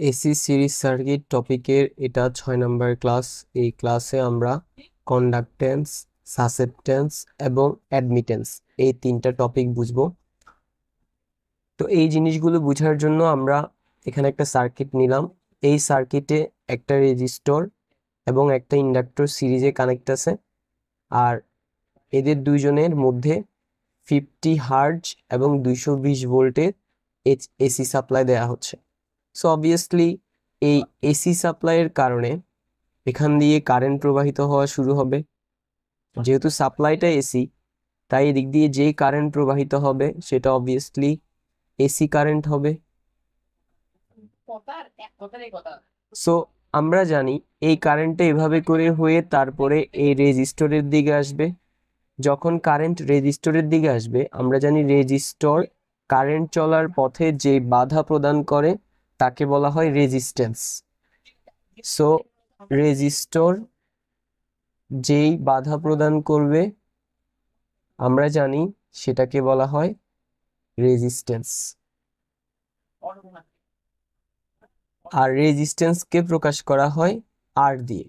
AC series circuit টপিকের এটা 6 নম্বর class. এই ক্লাসে আমরা কন্ডাক্টেন্স, সাসেপ্টেন্স এবং অ্যাডমিটেন্স এই 3টা টপিক বুঝবো। তো এই জিনিসগুলো বোঝার জন্য আমরা এখানে একটা সার্কিট নিলাম। এই সার্কিটে একটা রেজিস্টর এবং একটা ইন্ডাক্টর সিরিজে কানেক্ট আছে, আর এদের দুইজনের মধ্যে 50 হার্জ এবং 220 ভোল্টের এসি সাপ্লাই দেয়া হচ্ছে। সো অবভিয়াসলি এই এসি সাপ্লাইয়ের কারণে এখান দিয়ে কারেন্ট প্রবাহিত হওয়া শুরু হবে। যেহেতু সাপ্লাইটা এসি, তাই এদিক দিয়ে যেই কারেন্ট প্রবাহিত হবে সেটা অবভিয়াসলি এসি কারেন্ট হবে। সো আমরা জানি এই কারেন্টটা এভাবে করে হয়ে তারপরে এই রেজিস্টরের দিকে আসবে। যখন কারেন্ট রেজিস্টরের দিকে আসবে, আমরা জানি রেজিস্টর কারেন্ট চলার পথে যে বাধা প্রদান করে তাকে বলা হয় রেজিস্ট্যান্স। সো রেজিস্টর যেই বাধা প্রদান করবে আমরা জানি সেটাকে বলা হয় রেজিস্ট্যান্স। আর রেজিস্ট্যান্সকে প্রকাশ করা হয় আর দিয়ে।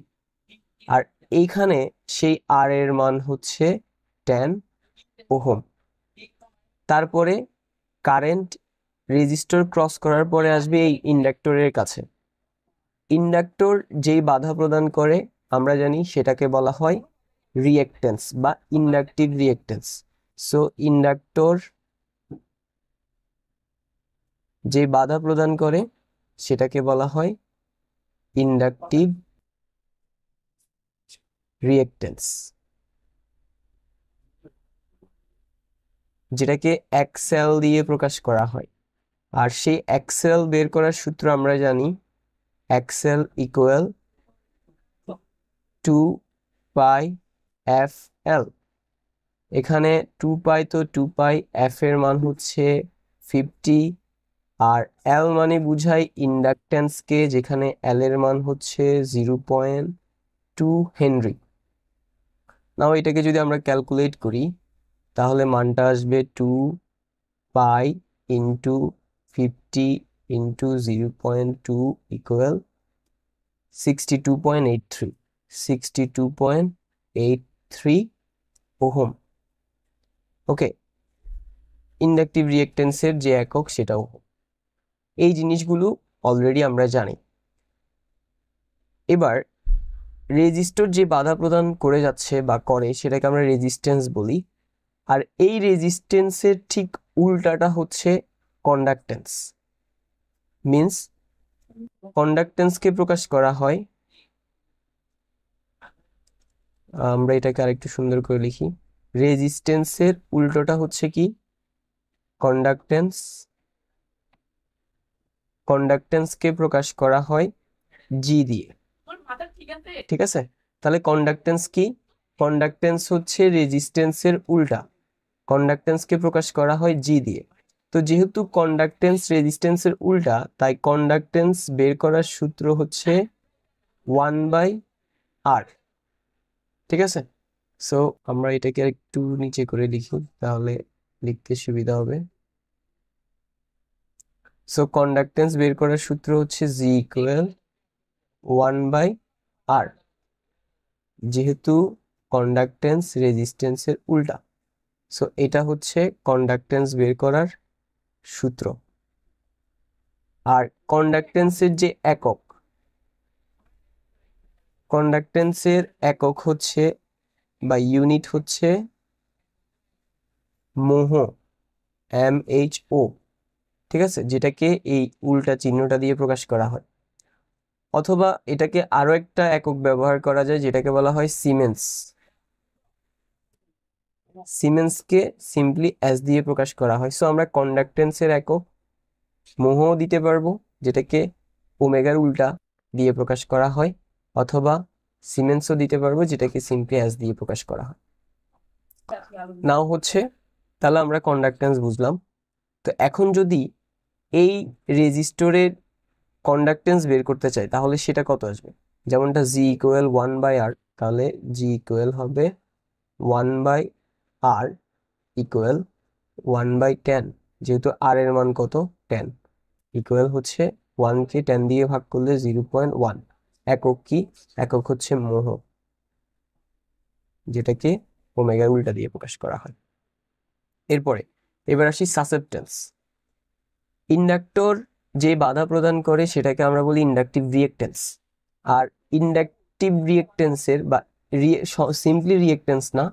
আর এইখানে সেই আর এর মান হচ্ছে 10 ওহম। তারপরে কারেন্ট রেজিস্টর ক্রস করার পরে আসবে এই ইন্ডাক্টরের কাছে। ইন্ডাক্টর যেই বাধা প্রদান করে আমরা জানি সেটাকে বলা হয় রিঅ্যাক্ট্যান্স বা ইন্ডাকটিভ রিঅ্যাক্ট্যান্স। সো ইন্ডাক্টর যে বাধা প্রদান করে সেটাকে বলা হয় ইন্ডাকটিভ রিঅ্যাক্ট্যান্স, যেটাকে এক্সএল দিয়ে প্রকাশ করা হয়। আর সেই এক্সএল বের করার সূত্র আমরা জানি, এক্সএল ইকুয়াল 2 পাই এফ এল। এখানে 2 পাই তো 2 পাই, এফ এর মান হচ্ছে 50, আর এল মানে বুঝাই ইন্ডাকট্যান্সকে, যেখানে এল এর মান হচ্ছে 0.2 হেনরি। নাও এটাকে যদি আমরা ক্যালকুলেট করি তাহলে মানটা আসবে 2 pi into 50 into 0.2 equal 62.83 ohm. Okay, inductive রিঅ্যাক্ট্যান্সের যে একক সেটা ওহম। এই জিনিসগুলো অলরেডি আমরা জানি। এবার রেজিস্টর যে বাধা প্রদান করে যাচ্ছে বা করে সেটাকে আমরা রেজিস্ট্যান্স বলি। আর এই রেজিস্ট্যান্সের ঠিক উল্টাটা হচ্ছে কন্ডাক্ট্যান্স। মিন্স কন্ডাক্ট্যান্সকে প্রকাশ করা হয়, আমরা এটাকে আরেকটু সুন্দর করে লিখি, রেজিস্ট্যান্সের উল্টোটা হচ্ছে কি কন্ডাক্ট্যান্স। কন্ডাক্ট্যান্সকে প্রকাশ করা হয় জি দিয়ে। ঠিক আছে, তাহলে কন্ডাক্ট্যান্স কি? কন্ডাক্ট্যান্স হচ্ছে রেজিস্ট্যান্সের উল্টা। কন্ডাক্ট্যান্সকে প্রকাশ করা হয় জি দিয়ে। তো যেহেতু কন্ডাক্ট্যান্স রেজিস্ট্যান্সের উল্টা, তাই কন্ডাক্ট্যান্স বের করার সূত্র হচ্ছে 1/r। ঠিক আছে, সো আমরা এটাকে একটু নিচে করে লিখি তাহলে লিখতে সুবিধা হবে। সো কন্ডাক্ট্যান্স বের করার সূত্র হচ্ছে জি ইকুয়াল 1/r, যেহেতু কন্ডাক্ট্যান্স রেজিস্ট্যান্সের উল্টা। সো এটা হচ্ছে কন্ডাক্ট্যান্স বের করার সূত্র। আর কন্ডাক্ট্যান্সের যে একক, কন্ডাক্ট্যান্সের একক হচ্ছে বা ইউনিট হচ্ছে মোহ, MHO। ঠিক আছে, যেটাকে এই উল্টা চিহ্নটা দিয়ে প্রকাশ করা হয়। অথবা এটাকে আরো একটা একক ব্যবহার করা যায় যেটাকে বলা হয় সিমেন্স। সিমেন্সকে সিম্পলি এস দিয়ে প্রকাশ করা হয়। সো আমরা কন্ডাক্ট্যান্সের একক মোহ দিতে পারবো, যেটাকে ওমেগার উল্টা দিয়ে প্রকাশ করা হয়, অথবা সিমেন্সও দিতে পারবো, যেটাকে সিম্পলি এস দিয়ে প্রকাশ করা হয়। নাও হচ্ছে, তাহলে আমরা কন্ডাক্ট্যান্স বুঝলাম। তো এখন যদি এই রেজিস্টরের কন্ডাক্ট্যান্স বের করতে চাই তাহলে সেটা কত আসবে? যেমনটা জি ইকুয়াল 1/r, তাহলে জি ইকুয়াল হবে 1/r ইকুয়াল 1/10, যেহেতু আর এর মান কত 10, ইকুয়াল হচ্ছে 1কে 10 দিয়ে ভাগ করলে 0.1। একক কি? একক হচ্ছে মোহ, যেটাকে ওমেগার উল্টা দিয়ে প্রকাশ করা হয়। এবার আসি সাসেপ্টেন্স। ইন্ডাক্টর যে বাধা প্রদান করে সেটাকে আমরা বলি ইন্ডাকটিভ রিয়েক্টেন্স। আর ইন্ডাকটিভ রিয়েক্টেন্সের বা সিম্পলি রিয়েক্টেন্স না,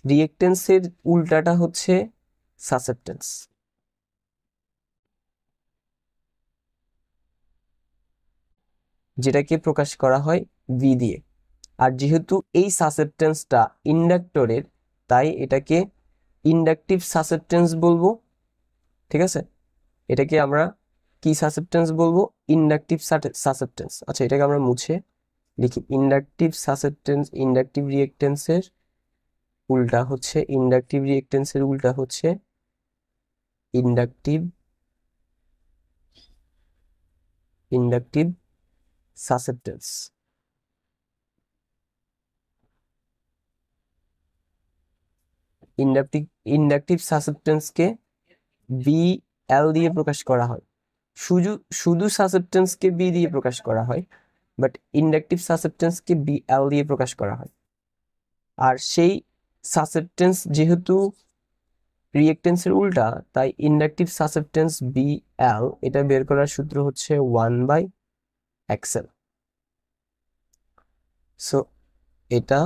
রিয়েক্টেন্সের উল্টাটা হচ্ছে সাসেপ্টেন্স। যেটাকে প্রকাশ করা হয় ভি দিয়ে। আর যেহেতু এই সাসেপ্টেন্সটা ইন্ডাক্টরের, তাই এটাকে ইন্ডাকটিভ সাসেপ্টেন্স বলবো। ঠিক আছে, এটাকে আমরা কি সাসেপ্টেন্স বলবো? Inductive susceptance. আচ্ছা, এটাকে আমরা মুছে লিখি। ইন্ডাকটিভ সাসেপ্টেন্স, ইন্ডাকটিভ রিয়েক্টেন্সের উল্টা হচ্ছে ইন্ডাকটিভ সাসেপ্টেন্স। ইন্ডাকটিভ সাসেপ্টেন্সকে বি এল দিয়ে প্রকাশ করা হয়। শুধু সাসেপ্টেন্সকে বি দিয়ে প্রকাশ করা হয়, বাট ইন্ডাকটিভ সাসেপ্টেন্সকে বি এল দিয়ে প্রকাশ করা হয়। আর সেই সাসেপ্টেন্স যেহেতু রিয়েক্টেন্সের উল্টা, তাই ইন্ডাকটিভ সাসেপ্টেন্স বি এল, এটা বের করার সূত্র হচ্ছে 1/xl। সো এটা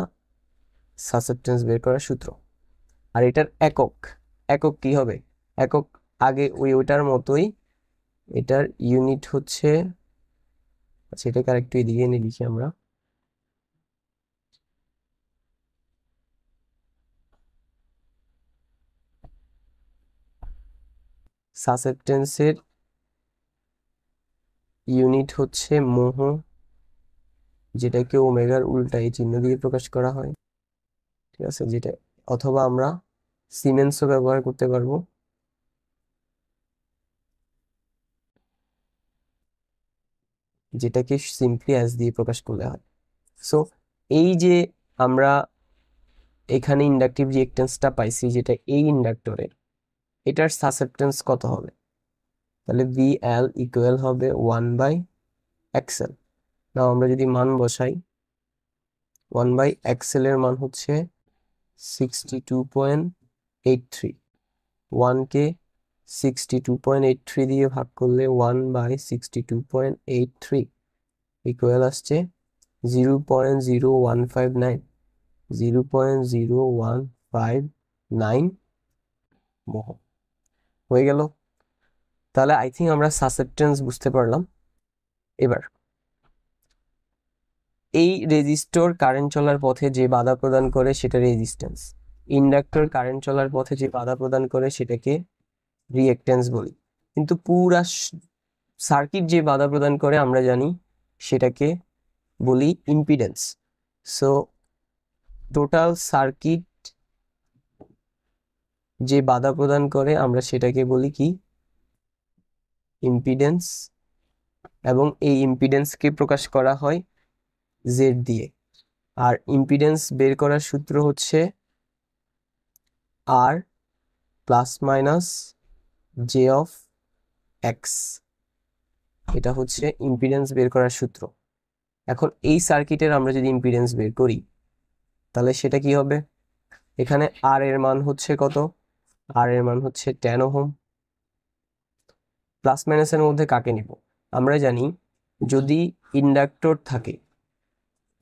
সাসেপ্টেন্স বের করার সূত্র। আর এটার একক কি হবে? একক আগে ওইটার মতোই, এটার ইউনিট হচ্ছে, আচ্ছা এটাকে আরেকটু এদিকে এনে লিখি আমরা। সাসেপ্টেন্সের ইউনিট হচ্ছে মোহ, যেটাকে ওমেগার উল্টা এই চিহ্ন দিয়ে প্রকাশ করা হয়। ঠিক আছে, যেটা অথবা আমরা সিমেন্সও ব্যবহার করতে পারবো। যেটাকে সিম্পলি অ্যাজ দিয়ে প্রকাশ করলে হয়। সো এই যে আমরা এখানে ইন্ডাকটিভ রিয়েক্টেন্সটা পাইছি, যেটা এই ইন্ডাক্টরের, এটার সাসেপ্টেন্স কত হবে? তাহলে ভি এল ইকুয়াল হবে 1/xl। নাও আমরা যদি মান বসাই, 1/xl এর মান হচ্ছে 62.83। 1কে 62.83 দিয়ে ভাগ করলে 1/62.83 ইকুয়াল আসছে 0.0159, 0.0159 মোহ। হয়ে গেল। তাহলে আই থিঙ্ক আমরা সাসেপ্টেন্স বুঝতে পারলাম। এবার এই রেজিস্টর কারেন্ট চলার পথে যে বাধা প্রদান করে সেটা রেজিস্ট্যান্স। ইন্ডাক্টর কারেন্ট চলার পথে যে বাধা প্রদান করে সেটাকে রিয়েক্ট্যান্স বলি। কিন্তু পুরা সার্কিট যে বাধা প্রদান করে আমরা জানি সেটাকে বলি ইম্পিডেন্স। সো টোটাল সার্কিট যে বাধা প্রদান করে আমরা সেটাকে বলি কি? ইম্পিডেন্স। এবং এই ইম্পিডেন্সকে প্রকাশ করা হয় জেড দিয়ে। আর ইম্পিডেন্স বের করার সূত্র হচ্ছে R plus minus J of X. এটা হচ্ছে ইম্পিডেন্স বের করার সূত্র। এখন এই সার্কিটের আমরা যদি ইম্পিডেন্স বের করি, তাহলে সেটা কি হবে? এখানে আর এর মান হচ্ছে কত? আর এর মান হচ্ছে 10 ওহম। প্লাস মাইনাসের মধ্যে কাকে নিব? আমরা জানি যদি ইন্ডাক্টর থাকে,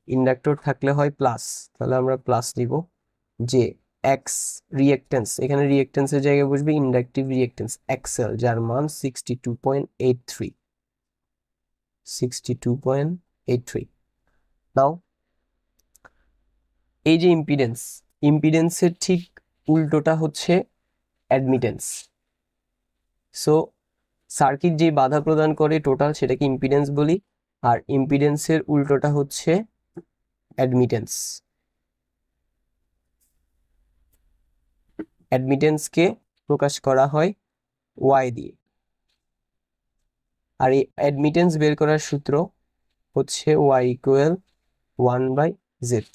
ইন্ডাক্টর থাকলে হয় প্লাস, তাহলে আমরা প্লাস নিব। যে এক্স রিয়েক্টেন্স, এখানে রিয়েক্টেন্সের জায়গায় বসবে ইন্ডাকটিভ রিয়েক্টেন্স এক্সএল, যার মান 62.83। 62.83। নাও এই যে ইম্পিডেন্সের ঠিক উল্টোটা হচ্ছে অ্যাডমিটেন্স। সো সার্কিট যে বাধা প্রদান করে টোটাল, সেটাকে ইম্পিডেন্স বলি। আর ইম্পিডেন্সের উল্টোটা হচ্ছে অ্যাডমিটেন্স। অ্যাডমিটেন্সকে প্রকাশ করা হয় ওয়াই দিয়ে। আর এই অ্যাডমিটেন্স বের করার সূত্র হচ্ছে Y equal 1/z।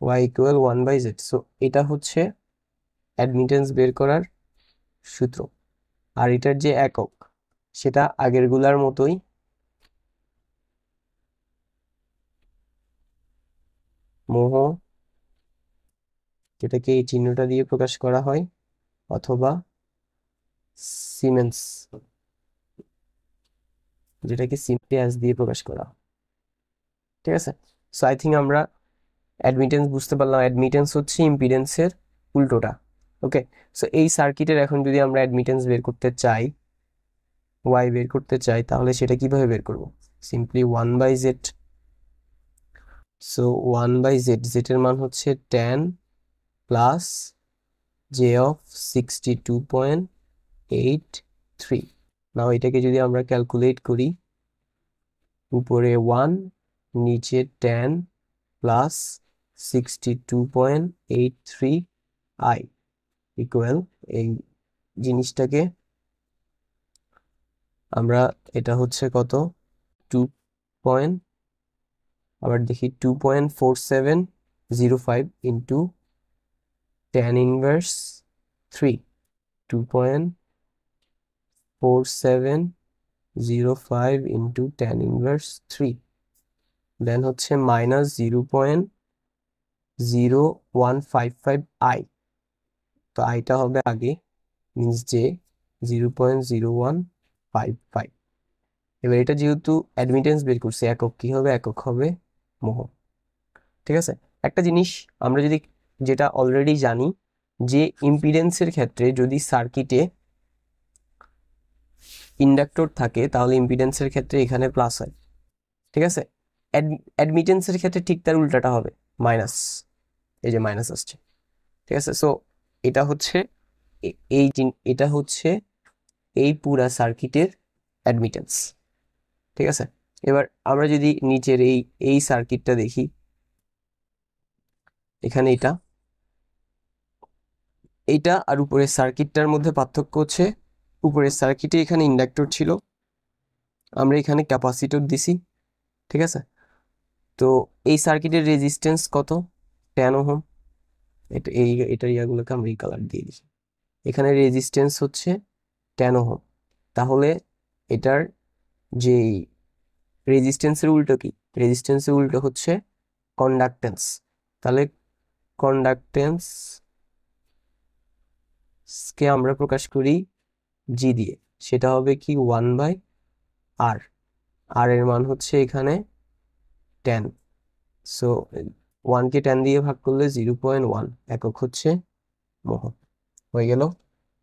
Y equal 1/z। So এটা হচ্ছে অ্যাডমিটেন্স বের করার সূত্র। আর এটার যে একক, সেটা আগেরগুলার মতোই মোহ, যেটাকে এই চিহ্নটা দিয়ে প্রকাশ করা হয়, অথবা সিমেন্স, যেটাকে সিম্পলি দিয়ে প্রকাশ করা হয়। ঠিক আছে, সো আই থিঙ্ক আমরা অ্যাডমিটেন্স বুঝতে পারলাম। অ্যাডমিটেন্স হচ্ছে ইম্পিডেন্সের উল্টোটা। ওকে, সো এই সার্কিটের এখন যদি আমরা অ্যাডমিটেন্স বের করতে চাই, ওয়াই বের করতে চাই, তাহলে সেটা কিভাবে বের করব? Simply 1/z। So 1/z, Z এর মান হচ্ছে 10 প্লাস জে অফ 62.83। নাও এটাকে যদি আমরা ক্যালকুলেট করি, উপরে 1, নিচে 10 প্লাস 62.83 আই ইকুয়াল, এই জিনিসটাকে আমরা, এটা হচ্ছে কত, 2 পয়েন্ট, আবার দেখি 2.4705 ইন্টু 10⁻³ 2.4705 ইন্টু 10⁻³, দেন হচ্ছে -0.0155 আই। তো আইটা হবে আগে, মিনস যে 0.0155। এবার এটা যেহেতু অ্যাডমিটেন্স বের করছে, একক কি হবে? একক হবে মোহ। ঠিক আছে, একটা জিনিস আমরা যদি, যেটা অলরেডি জানি, যে ইম্পিডেন্সের ক্ষেত্রে যদি সার্কিটে ইন্ডাক্টর থাকে তাহলে ইম্পিডেন্সের ক্ষেত্রে এখানে প্লাস হয়। ঠিক আছে, অ্যাডমিটেন্সের ক্ষেত্রে ঠিক তার উল্টাটা হবে, মাইনাস। এই যে মাইনাস আসছে। ঠিক আছে, সো এটা হচ্ছে এটা হচ্ছে এই পুরা সার্কিটের অ্যাডমিটেন্স। ঠিক আছে, এবার আমরা যদি নিচের এই সার্কিটটা দেখি, এখানে এইটা আর উপরের সার্কিটটার মধ্যে পার্থক্য হচ্ছে, উপরের সার্কিটে এখানে ইন্ডাক্টর ছিল, আমরা এখানে ক্যাপাসিটর দিছি। ঠিক আছে, তো এই সার্কিটের রেজিস্ট্যান্স কত? 10 ওহম। এটার ইয়াগুলোকে আমরা এই কালার দিয়ে দিই। এখানে রেজিস্ট্যান্স হচ্ছে 10 ওহম। তাহলে এটার যে রেজিস্ট্যান্সের উল্টো কি? রেজিস্ট্যান্সের উল্টো হচ্ছে কন্ডাক্টেন্স। তাহলে কন্ডাক্টেন্স কে আমরা প্রকাশ করি জি দিয়ে, সেটা হবে কি 1/r। আর এর মান হচ্ছে এখানে 10। সো 1কে 10 দিয়ে ভাগ করলে 0.1 একক হচ্ছে মোহ। হয়ে গেল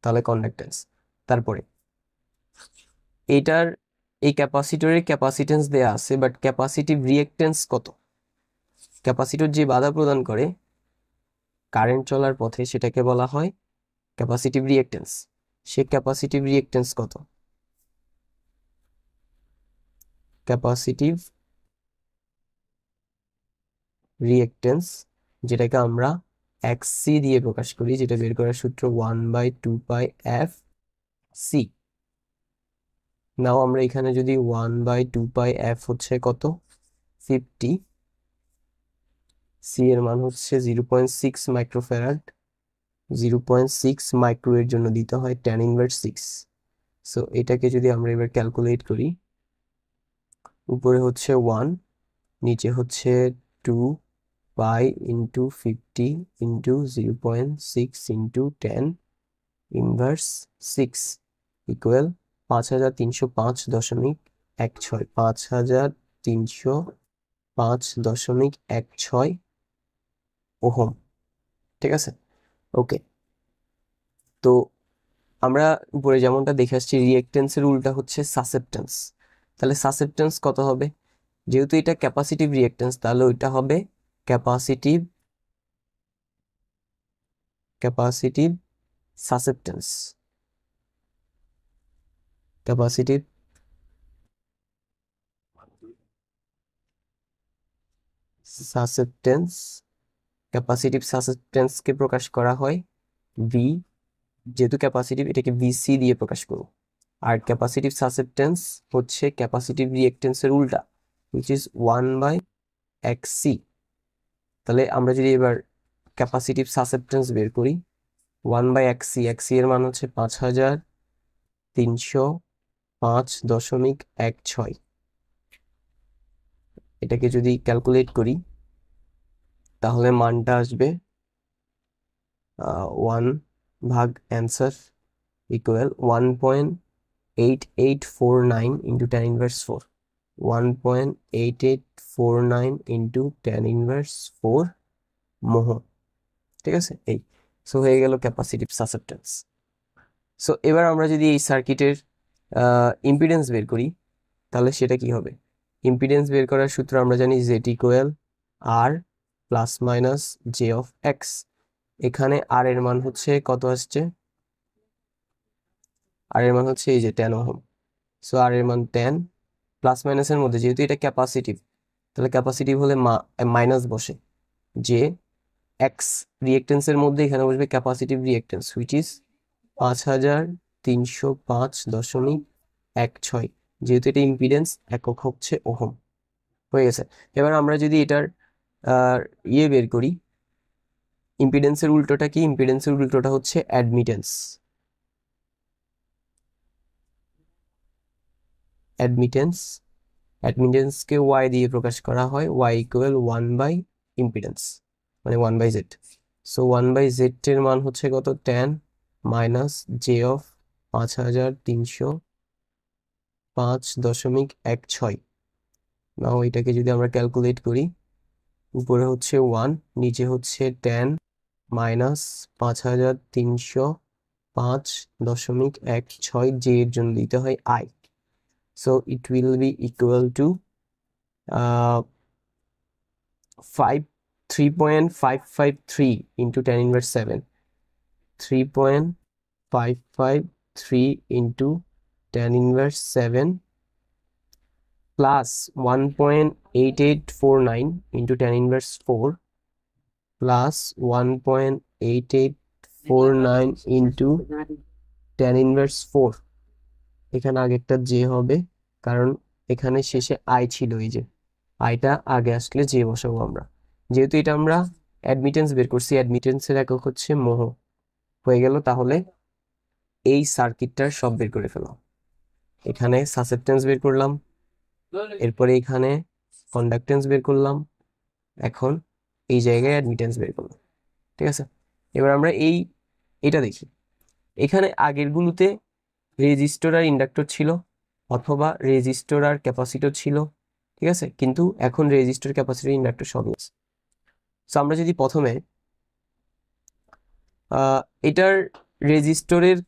তাহলে কন্ডাক্টেন্স। তারপরে এইটার, এই ক্যাপাসিটরের ক্যাপাসিটেন্স দেয়া আছে, বাট ক্যাপাসিটিভ রিঅ্যাক্টেন্স কত? ক্যাপাসিটর যে বাধা প্রদান করে কারেন্ট চলার পথে, সেটাকে বলা হয় ক্যাপাসিটিভ রিঅ্যাক্টেন্স। সে ক্যাপাসিটিভ রিঅ্যাক্টেন্স কত? ক্যাপাসিটিভ রিঅ্যাক্টেন্স, যেটাকে আমরা xc দিয়ে প্রকাশ করি, যেটা বের করার সূত্র 1/2πf(c). নাও আমরা এখানে যদি 1/2πf হচ্ছে কত, 50, সি এর মান হচ্ছে 0.6 মাইক্রোফ্যারাড, 0.6 মাইক্রো এর জন্য দিতে হয় 10⁻6। সো এটাকে যদি আমরা এবার ক্যালকুলেট করি, উপরে হচ্ছে 1, নিচে হচ্ছে 2π into 50 into 0.6 into 10⁻6 equal 5305.16, 5305.16 ohm. ঠিক আছে, ওকে। তো আমরা উপরে যেমনটা দেখে আসছি, রিঅ্যাকটেন্সের উল্টা হচ্ছে সাসেপ্টেন্স। তাহলে সাসেপ্টেন্স কত হবে? যেহেতু এটা ক্যাপাসিটিভ রিঅ্যাকটেন্স, তাহলে ওইটা হবে capacitive capacitive susceptance. Capacitive susceptance, capacitive সাসেপ্টেন্সকে প্রকাশ করা হয় ভি, যেহেতু ক্যাপাসিটিভ এটাকে ভিসি দিয়ে প্রকাশ করব। আর ক্যাপাসিটিভ সাসেপ্টেন্স হচ্ছে ক্যাপাসিটিভ রিঅ্যাকটেন্সের উল্টা, which is 1/xc। তাহলে আমরা যদি এবার ক্যাপাসিটিভ সাসেপ্টেন্স বের করি, 1/xc, xc এর মান হচ্ছে 5305 5.16। এটাকে যদি ক্যালকুলেট করি তাহলে মানটা আসবে 1 ভাগ অ্যান্সার ইকুয়াল 1.8849 ইন্টু 10^4। 1.8849 ইন্টু 10^4 মোহ। ঠিক আছে, এই সো হয়ে গেল ক্যাপাসিটিভ সাসেপ্টেন্স। সো এবার আমরা যদি এই সার্কিটের ইম্পিডেন্স বের করি তাহলে সেটা কি হবে? ইম্পিডেন্স বের করার সূত্র আমরা জানি Z equal R plus minus J of X. এখানে আর এর মান হচ্ছে কত আসছে? আর এর মান হচ্ছে এই যে 10 ওহম। সো আর এর মান 10, প্লাস মাইনাসের মধ্যে যেহেতু এটা ক্যাপাসিটিভ তাহলে ক্যাপাসিটিভ হলে মাইনাস বসে, যে এক্স রিয়েক্টেন্সের মধ্যে এখানে বসবে ক্যাপাসিটিভ রিয়েক্টেন্স হুইচ ইজ 5305.16। যেহেতু এটা ইম্পিডেন্স, একক হচ্ছে ওহম। হয়ে গেছে। এবার আমরা যদি এটার ইয়ে বের করি, ইম্পিডেন্সের উল্টোটা কি? ইম্পিডেন্সের উল্টোটা হচ্ছে অ্যাডমিটেন্স। অ্যাডমিটেন্সকে ওয়াই দিয়ে প্রকাশ করা হয়, ওয়াই ইকুয়াল 1 বাই ইম্পিডেন্স, মানে 1 by Z. So 1 by Z এর মান হচ্ছে কত? 10 মাইনাস জে অফ 5305.16। নাও এটাকে যদি আমরা ক্যালকুলেট করি, উপরে হচ্ছে 1, নিচে হচ্ছে 10 মাইনাস 5305.16, জে এর জন্য দিতে হয় I. So it will be equal to 3.553 into 10^7। 3.553 into 10^7 plus 1.8849 into 10^4 plus 1.8849 into 10^4। এখানে আগেরটা জে হবে, কারণ এখানে শেষে আই ছিল, এই যে আইটা আগে আসলে জে বসাবো আমরা। যেহেতু এটা আমরা অ্যাডমিটেন্স বের করছি, অ্যাডমিটেন্সের একক হচ্ছে মোহ। হয়ে গেল। তাহলে এই সার্কিটটার সব বের করে ফেলাম। এখানে সাসেপ্টেন্স বের করলাম, এরপরে এখানে কন্ডাক্টেন্স বের করলাম, এখন এই জায়গায় অ্যাডমিটেন্স বের করলাম। ঠিক আছে, এবার আমরা এটা দেখি। এখানে আগেরগুলোতে রেজিস্টর আর ইন্ডাক্টর ছিল, অথবা রেজিস্টর আর ক্যাপাসিটর ছিল। ঠিক আছে, কিন্তু এখন রেজিস্টর, ক্যাপাসিটর, ইন্ডাক্টর সবই আছে। সো আমরা যদি প্রথমে এটার রেজিস্টরের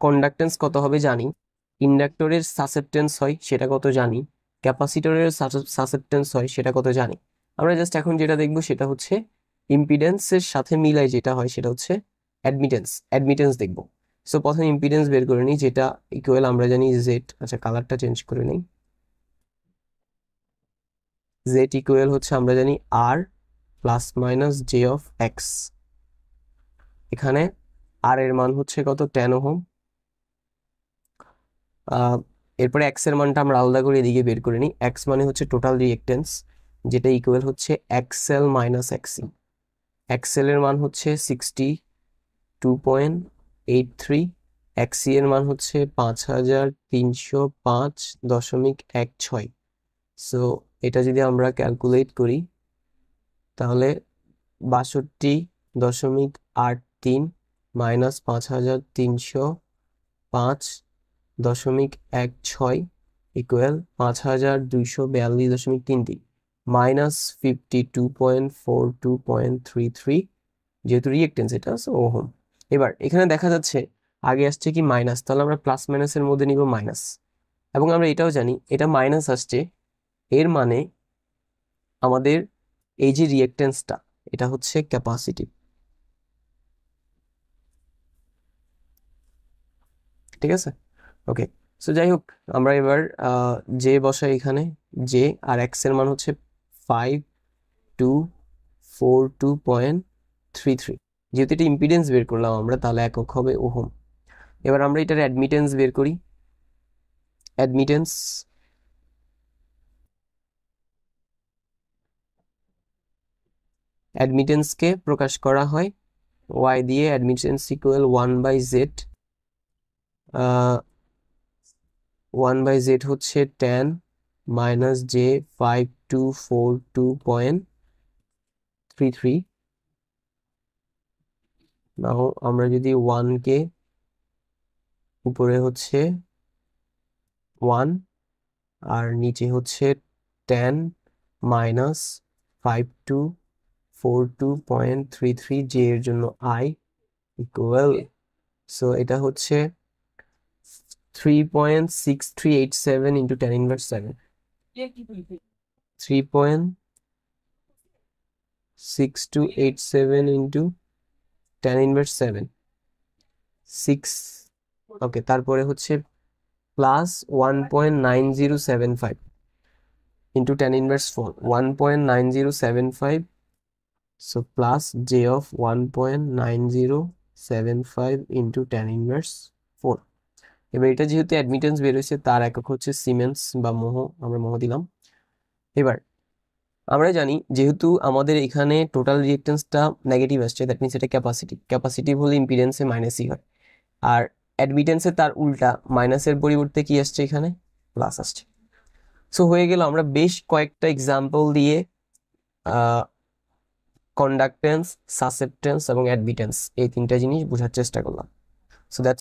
কন্ডাক্টেন্স কত হবে জানি, ইন্ডাক্টরের সাসেপ্টেন্স হয় সেটা কত জানি, ক্যাপাসিটরের সাসেপ্টেন্স হয় সেটা কত জানি। আমরা জাস্ট এখন যেটা দেখবো সেটা হচ্ছে ইম্পিডেন্সের সাথে মিলাই যেটা হয় সেটা হচ্ছে অ্যাডমিটেন্স দেখবো। সো প্রথমে ইম্পিডেন্স বের করে নিই, যেটা ইকুয়াল আমরা জানি জেড। আচ্ছা, কালারটা চেঞ্জ করে নিই। জেড ইকুয়াল হচ্ছে আমরা জানি R plus minus J of X. এখানে আর এর মান হচ্ছে কত? 10 ওহম। এরপরে এক্স এর মানটা আমরা আলাদা করে এদিকে বের করে নিই। এক্স মানে হচ্ছে টোটাল রিয়েক্টেন্স, যেটা ইকুয়াল হচ্ছে এক্সএল মাইনাস এক্সি। এক্সএল এর মান হচ্ছে 62.83, এক্সি এর মান হচ্ছে 5305.16। সো এটা যদি আমরা ক্যালকুলেট করি তাহলে 62.83 মাইনাস 5305.16 ইকুয়াল 5242.33 মাইনাস 52.42.33, যেহেতু রিয়েক্টেন্স এটা ওহম। এবার এখানে দেখা যাচ্ছে আগে আসছে কি মাইনাস, তাহলে আমরা প্লাস মাইনাসের মধ্যে নিব মাইনাস, এবং আমরা এটাও জানি এটা মাইনাস আসছে, এর মানে আমাদের এই যে রিয়েক্টেন্সটা এটা হচ্ছে ক্যাপাসিটিভ। ঠিক আছে, ওকে। সো যাই হোক, আমরা এবার জে বসাই এখানে। জে আর এক্স এর মান হচ্ছে 5242.33। যেহেতু এটা ইম্পিডেন্স বের করলাম আমরা, তাহলে একক হবে ওহম। এবার আমরা এটার অ্যাডমিটেন্স বের করি। অ্যাডমিটেন্সকে প্রকাশ করা হয় ওয়াই দিয়ে। Admittance equal 1 by Z 1/z হচ্ছে 10 মাইনাস জে 5242.33। নাও আমরা যদি 1 কে উপরে হচ্ছে 1 আর নিচে হচ্ছে 10 মাইনাস 5242.33 জে এর জন্য আই ইকুয়াল, সো এটা হচ্ছে 3.6387 ইন্টু 10 ইনভার্স 7, 3.6287 ইন্টু 10 ইনভার্স 7, 6। ওকে, তারপরে হচ্ছে plus 1.9075 into 10 inverse 4, 1.9075, so plus j of 1.9075 into 10 inverse 4। এবার এটা যেহেতু অ্যাডমিটেন্স বের হয়েছে, তার একক হচ্ছে সিমেন্স বা মহ, আমরা মহ দিলাম। এবার আমরা জানি যেহেতু আমাদের এখানে টোটাল রিঅ্যাকটেন্সটা নেগেটিভ আসছে, দ্যাট মিনস এটা ক্যাপাসিটিভ হলে ইম্পিডেন্সে মাইনাসই হয়, আর অ্যাডমিটেন্সে তার উল্টা, মাইনাসের পরিবর্তে কি আসছে এখানে, প্লাস আসছে। সো হয়ে গেল, আমরা বেশ কয়েকটা এক্সাম্পল দিয়ে কন্ডাক্টেন্স, সাসেপ্টেন্স এবং অ্যাডমিটেন্স এই তিনটা জিনিস বোঝার চেষ্টা করলাম। So that's